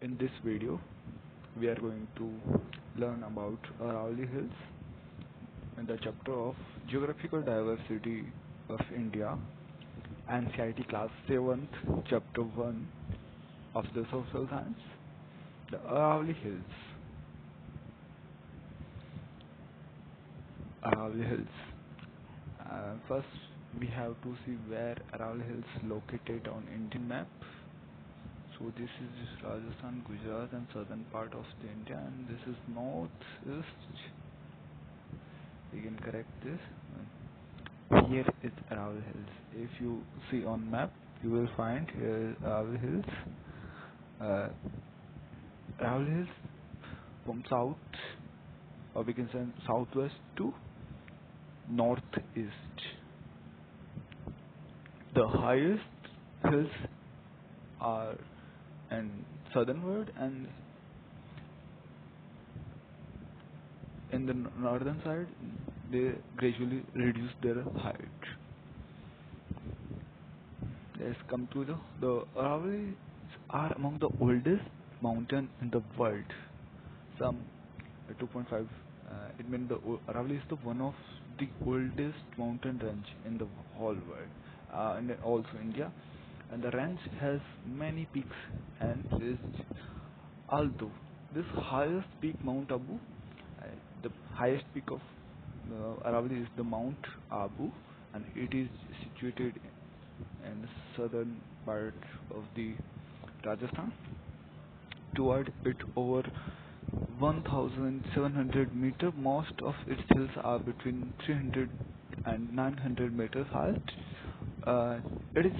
In this video, we are going to learn about Aravali Hills in the chapter of Geographical Diversity of India, NCERT Class 7th, Chapter 1 of the Social Science, the Aravali Hills. Aravali Hills. First, we have to see where Aravali Hills located on Indian map. So this is Rajasthan, Gujarat and southern part of the India, and this is northeast. We can correct this. Here is Aravali Hills. If you see on map, you will find here is Aravali Hills. Aravali Hills from south, or we can say southwest to northeast. The highest hills are in southernward, and in the northern side they gradually reduce their height. Let's come to the Aravalis are among the oldest mountain in the world. Some 2.5. It means Aravali is the one of the oldest mountain range in the whole world, and also India. And the range has many peaks and is although this highest peak Mount Abu, the highest peak of Aravali is the Mount Abu, and it is situated in the southern part of the Rajasthan. Toward it over 1,700 meter, most of its hills are between 300 and 900 meters height. It is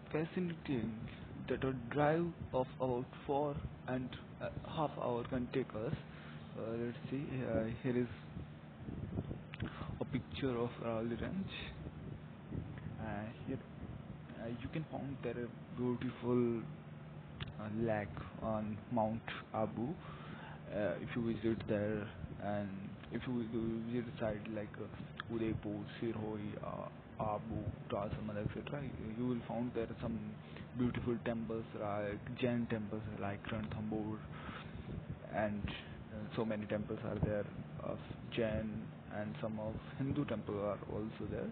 fascinating that a drive of about 4.5 hours can take us. Let's see, here is a picture of Aravali Range. Here you can find there a beautiful lake on Mount Abu. If you visit there, and if you visit site like Udaipur, Sirhoi, Abu, Rasamala, etc., you will find there some beautiful temples like Jain temples like Ranthambore, and so many temples are there of Jain, and some of Hindu temples are also there.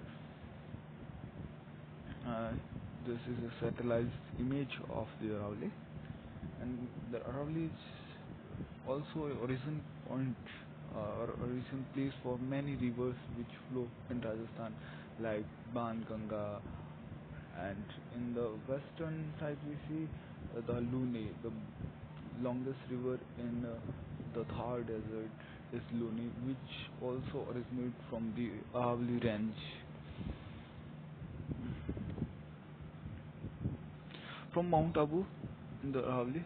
This is a satellite image of the Aravali, and the Aravali is also a origin point or origin place for many rivers which flow in Rajasthan, like Ganga, and in the western side we see the Luni, the longest river in the Thar desert is Luni, which also originates from the Aravali range. From Mount Abu in the Aravali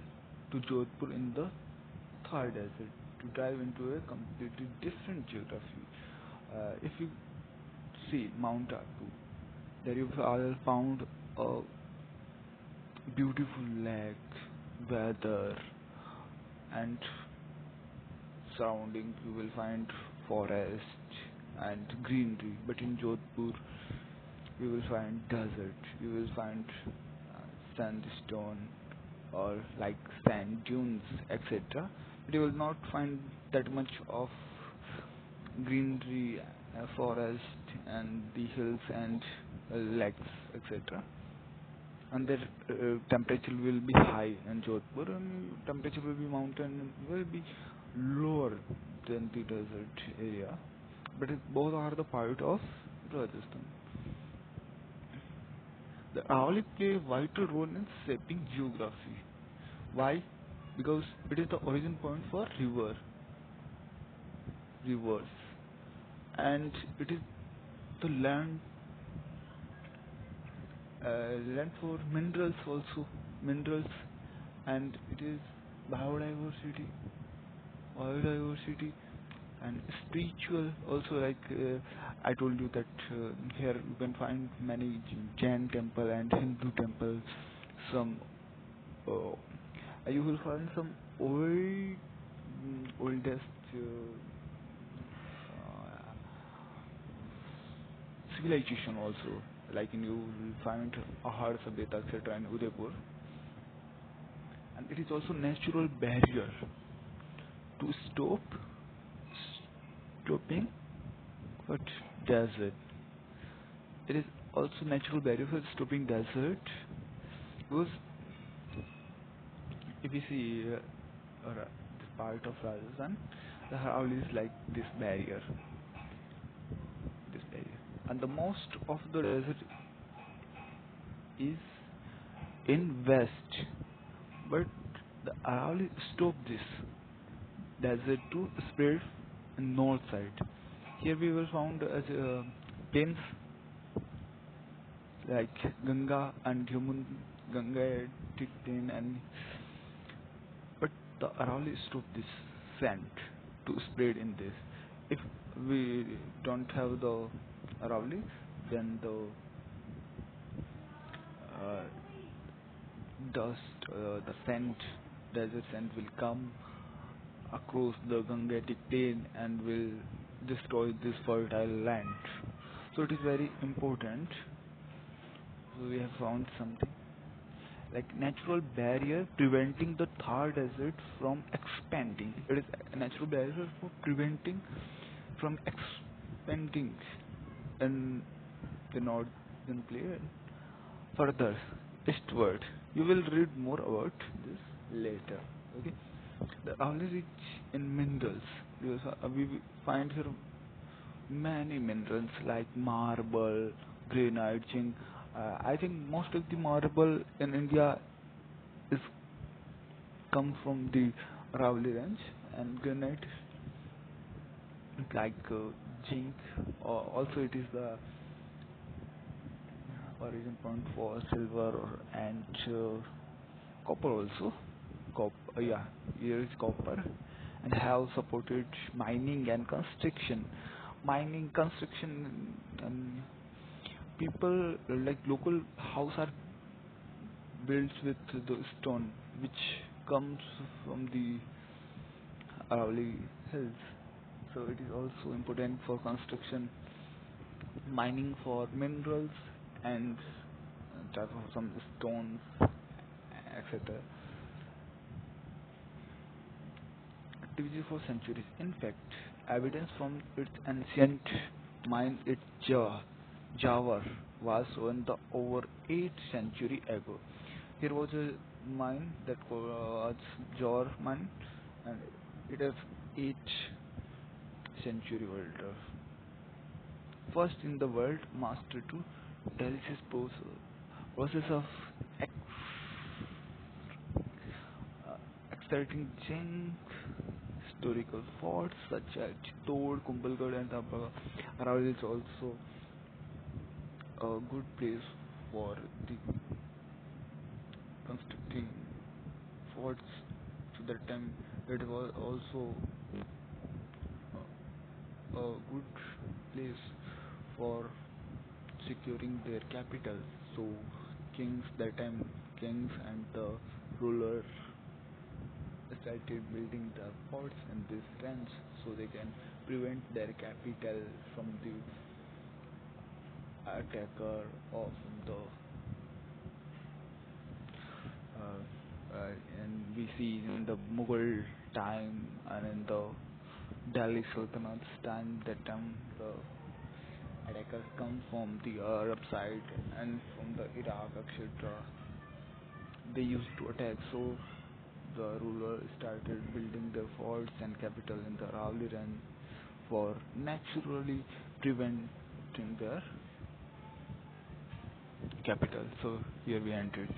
to Jodhpur in the Thar desert, to dive into a completely different geography. If you see Mount Abu, there you will found a beautiful lake, weather, and surrounding you will find forest and greenery. But in Jodhpur, you will find desert. You will find sandstone or like sand dunes, etc. But you will not find that much of greenery, forest, and the hills and lakes, etc. And the temperature will be high in Jodhpur, and temperature will be mountain will be lower than the desert area. But both are the part of Rajasthan. The Aravali play a vital role in shaping geography. Why? Because it is the origin point for rivers, and it is the land for minerals also, minerals, and it is biodiversity, biodiversity, and spiritual also. Like I told you that here you can find many Jain temple and Hindu temples. Some you will find some oldest civilization also. Like you will find Ahar Sabhyata etc. in Udaipur, and it is also natural barrier to stopping what desert. It is also natural barrier for stopping desert because if you see this part of Rajasthan, the Aravali is like this barrier, and the most of the desert is in west, but the Aravali stop this desert to spread in north side. Here we will found as plains like Ganga and human Gangetic plain, and but the Aravali stop this sand to spread in this. If we don't have the Aravali, then uh, the sand, desert sand will come across the Gangetic plain and will destroy this fertile land. So it is very important. So we have found something like natural barrier preventing the Thar desert from expanding. It is a natural barrier for preventing from expanding in the northern plain further eastward. You will read more about this later. Okay. The only rich in minerals. Because we find here many minerals like marble, granite, zinc. I think most of the marble in India is come from the Aravali range, and granite like zinc. Also, it is the origin point for silver and copper also. Yeah, here is copper, and have supported mining and construction. Mining, construction, and people like local house are built with the stone, which comes from the Aravali Hills. So it is also important for construction, mining for minerals, and type of some stones, etc. Activity for centuries. In fact, evidence from its ancient mine at Jawar was on the over 8th century ago. Here was a mine that was Jawar mine, and it is 8th century older. First in the world, master to dialysis process of ex, extracting zinc. Historical forts such as Chittor, Kumbhalgarh, and Aravali is also a good place for the constructing forts. So that time it was also a good place for securing their capital. So kings that time, kings and the rulers started building the forts in this range so they can prevent their capital from the attacker or from the and we see in the Mughal time and in the Delhi Sultanat's time, that time the attackers come from the Arab side and from the Iraq, etc. They used to attack, so the ruler started building their forts and capital in the Aravali range for naturally preventing their capital. So here we entered.